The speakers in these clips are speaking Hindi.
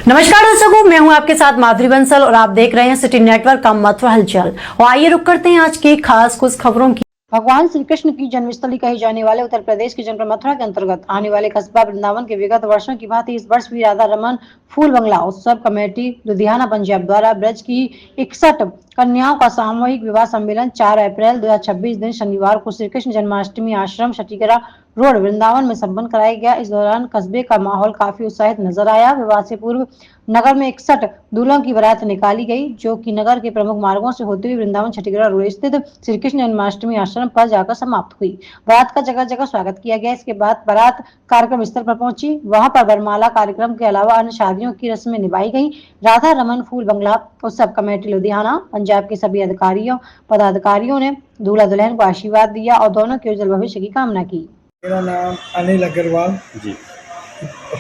नमस्कार दर्शकों, मैं हूं आपके साथ माधुरी बंसल और आप देख रहे हैं सिटी नेटवर्क का मथुरा हलचल। और आइए रुक करते हैं आज की खास कुछ खबरों की। भगवान श्री कृष्ण की जन्मस्थली कही जाने वाले उत्तर प्रदेश की जनपद मथुरा के अंतर्गत आने वाले कस्बा वृंदावन के विगत वर्षों की भांति इस वर्ष भी राधा रमन फूल बंगला उत्सव कमेटी लुधियाना पंजाब द्वारा ब्रज की 61 कन्याओं का सामूहिक विवाह सम्मेलन 4 अप्रैल 2026 दिन शनिवार को श्री कृष्ण जन्माष्टमी आश्रम शटिकरा रोड वृंदावन में संपन्न कराया गया। इस दौरान कस्बे का माहौल काफी उत्साहित नजर आया। विवाह से पूर्व नगर में 61 दूल्हों की बारात निकाली गई, जो कि नगर के प्रमुख मार्गों से होते हुए वृंदावन छठीगढ़ रोड स्थित श्री कृष्ण जन्माष्टमी आश्रम पर जाकर समाप्त हुई। बारात का जगह जगह स्वागत किया गया। इसके बाद बारात कार्यक्रम स्थल पर पहुंची। वहां पर वरमाला कार्यक्रम के अलावा अन्य शादियों की रस्में निभाई गई। राधा रमन फूल बंगला उत्सव कमेटी लुधियाना पंजाब के सभी अधिकारियों पदाधिकारियों ने दूल्हा दुल्हन को आशीर्वाद दिया और दोनों के उज्जवल भविष्य की कामना की। मेरा नाम अनिल अग्रवाल जी।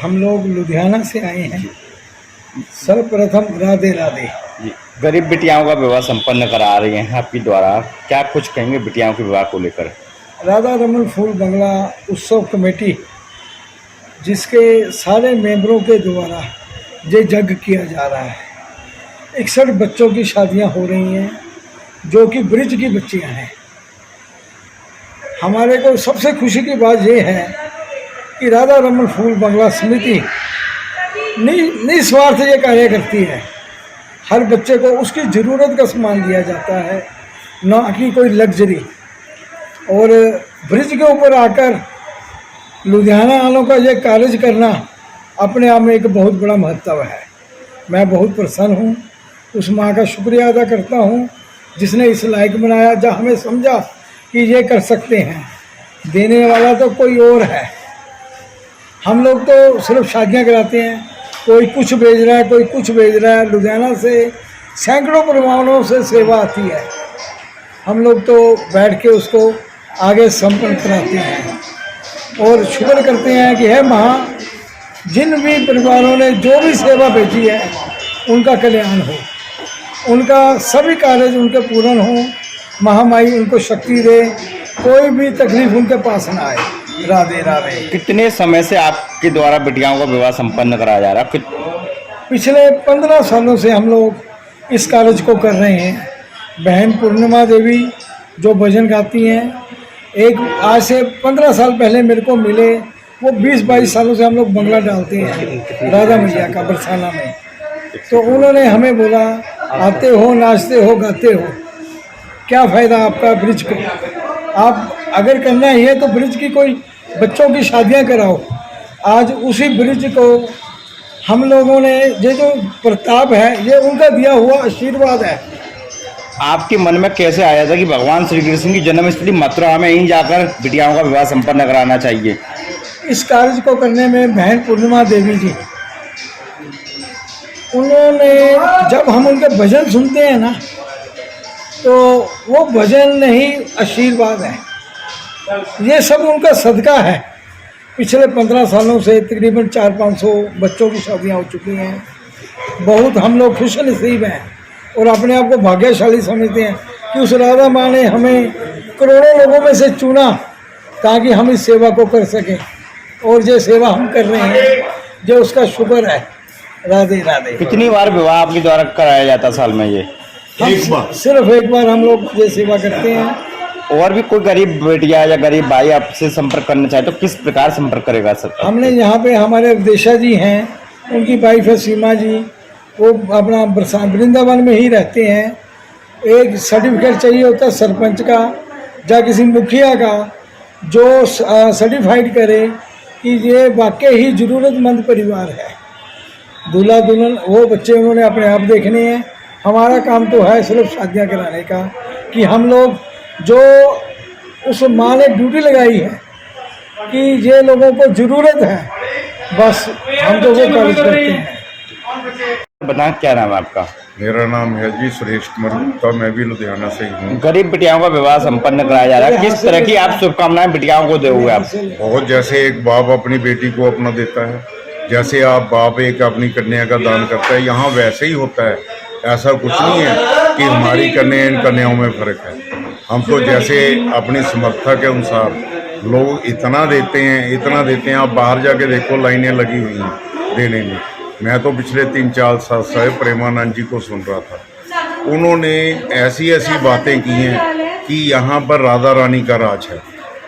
हम लोग लुधियाना से आए हैं। सर्वप्रथम राधे राधे जी। गरीब बिटियाओं का विवाह संपन्न करा रही हैं आपके द्वारा, क्या कुछ कहेंगे बिटियाओं के विवाह को लेकर? राधा रमन फूल बंगला उत्सव कमेटी, जिसके सारे मेंबरों के द्वारा ये यज्ञ किया जा रहा है। 61 बच्चों की शादियां हो रही हैं, जो कि ब्रिज की बच्चियां हैं। हमारे को सबसे खुशी की बात यह है कि राधा रमन फूल बंगला समिति निस्वार्थ ये कार्य करती है। हर बच्चे को उसकी ज़रूरत का सामान दिया जाता है, ना कि कोई लग्जरी। और ब्रिज के ऊपर आकर लुधियाना वालों का ये कार्य करना अपने आप में एक बहुत बड़ा महत्व है। मैं बहुत प्रसन्न हूँ, उस माँ का शुक्रिया अदा करता हूँ जिसने इस लायक बनाया, जहाँ हमें समझा कि ये कर सकते हैं। देने वाला तो कोई और है। हम लोग तो सिर्फ शादियाँ कराते हैं, कोई कुछ भेज रहा है, कोई कुछ भेज रहा है। लुधियाना से सैकड़ों परिवारों से सेवा आती है, हम लोग तो बैठ के उसको आगे संपन्न कराते हैं और शुक्र करते हैं कि है महा, जिन भी परिवारों ने जो भी सेवा भेजी है उनका कल्याण हो, उनका सभी कार्य उनके पूर्ण हो। महामाई उनको शक्ति दे, कोई भी तकलीफ उनके पास ना आए। राधे राधे। कितने समय से आपके द्वारा बिटियाओं का विवाह संपन्न कराया जा रहा है? पिछले 15 सालों से हम लोग इस कार्य को कर रहे हैं। बहन पूर्णिमा देवी जो भजन गाती हैं, एक आज से 15 साल पहले मेरे को मिले। वो 20-22 सालों से हम लोग बंगला डालते हैं राधा मैया का बरसाना में। तो उन्होंने हमें बोला, आते हो, नाचते हो, गाते हो, क्या फ़ायदा आपका ब्रिज को? आप अगर करना ही है तो ब्रिज की कोई बच्चों की शादियां कराओ। आज उसी ब्रिज को हम लोगों ने, ये जो प्रताप है ये उनका दिया हुआ आशीर्वाद है। आपके मन में कैसे आया था कि भगवान श्री कृष्ण की जन्मस्थली मथुरा में ही जाकर बिटियाओं का विवाह संपन्न कराना चाहिए? इस कार्य को करने में बहन पूर्णिमा देवी जी, उन्होंने, जब हम उनके भजन सुनते हैं ना, तो वो भजन नहीं आशीर्वाद है। ये सब उनका सदका है। पिछले 15 सालों से तकरीबन 400-500 बच्चों की शादियां हो चुकी हैं। बहुत हम लोग खुश नसीब हैं और अपने आप को भाग्यशाली समझते हैं कि उस राधा माँ ने हमें करोड़ों लोगों में से चुना ताकि हम इस सेवा को कर सकें। और ये सेवा हम कर रहे हैं, जो उसका शुक्र है। राधे राधे। कितनी बार विवाह आपके द्वारा कराया जाता साल में? ये सिर्फ एक बार हम लोग ये सेवा करते हैं। और भी कोई गरीब बेटिया या गरीब भाई आपसे संपर्क करना चाहे तो किस प्रकार संपर्क करेगा सर? हमने यहाँ पे हमारे विदेशा जी हैं, उनकी वाइफ है सीमा जी, वो अपना वृंदावन में ही रहते हैं। एक सर्टिफिकेट चाहिए होता है सरपंच का या किसी मुखिया का, जो सर्टिफाइड करे कि ये वाकई ही ज़रूरतमंद परिवार है। दूल्हा दुल्हन वो बच्चे उन्होंने अपने आप देखने हैं। हमारा काम तो है सिर्फ शादियाँ कराने का, कि हम लोग जो उस माँ ने ड्यूटी लगाई है कि ये लोगों को ज़रूरत है, बस हम तो वो कार्य करते हैं। बताएं क्या नाम है आपका? मेरा नाम है जी सुरेश कुमार गुप्ता, मैं भी लुधियाना से ही हूँ। गरीब बिटियाओं का विवाह संपन्न कराया जा रहा है, किस तरह की आप शुभकामनाएं बिटियाओं को दोगे आप? बहुत, जैसे एक बाप अपनी बेटी को अपना देता है, जैसे आप बाप एक अपनी कन्या का दान करता है, यहाँ वैसे ही होता है। ऐसा कुछ नहीं है कि हमारी कन्या इन कन्याओं में फ़र्क है। हम तो जैसे अपनी समर्था के अनुसार लोग इतना देते हैं, इतना देते हैं। आप बाहर जाके देखो, लाइनें लगी हुई हैं देने में। मैं तो पिछले 3-4 साल से प्रेमानंद जी को सुन रहा था। उन्होंने ऐसी ऐसी बातें की हैं कि यहाँ पर राधा रानी का राज है।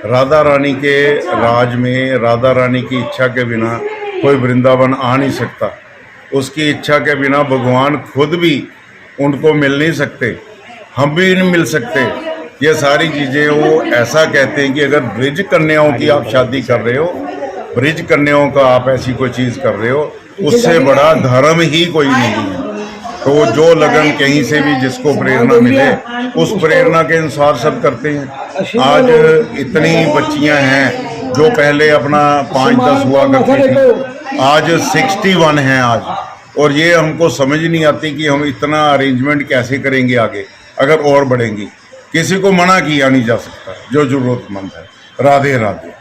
राधा रानी के राज में राधा रानी की इच्छा के बिना कोई वृंदावन आ नहीं सकता। उसकी इच्छा के बिना भगवान खुद भी उनको मिल नहीं सकते, हम भी नहीं मिल सकते। ये सारी चीज़ें वो ऐसा कहते हैं कि अगर ब्रिज कन्याओं की आप शादी कर रहे हो, ब्रिज कन्याओं का आप ऐसी कोई चीज़ कर रहे हो, उससे बड़ा धर्म ही कोई नहीं है। तो जो लगन कहीं से भी जिसको प्रेरणा मिले उस प्रेरणा के अनुसार सब करते हैं। आज इतनी बच्चियां हैं जो पहले अपना 5-10 हुआ करती थी, आज 61 हैं आज। और ये हमको समझ नहीं आती कि हम इतना अरेंजमेंट कैसे करेंगे आगे अगर और बढ़ेंगी। किसी को मना किया नहीं जा सकता जो जरूरतमंद है। राधे राधे।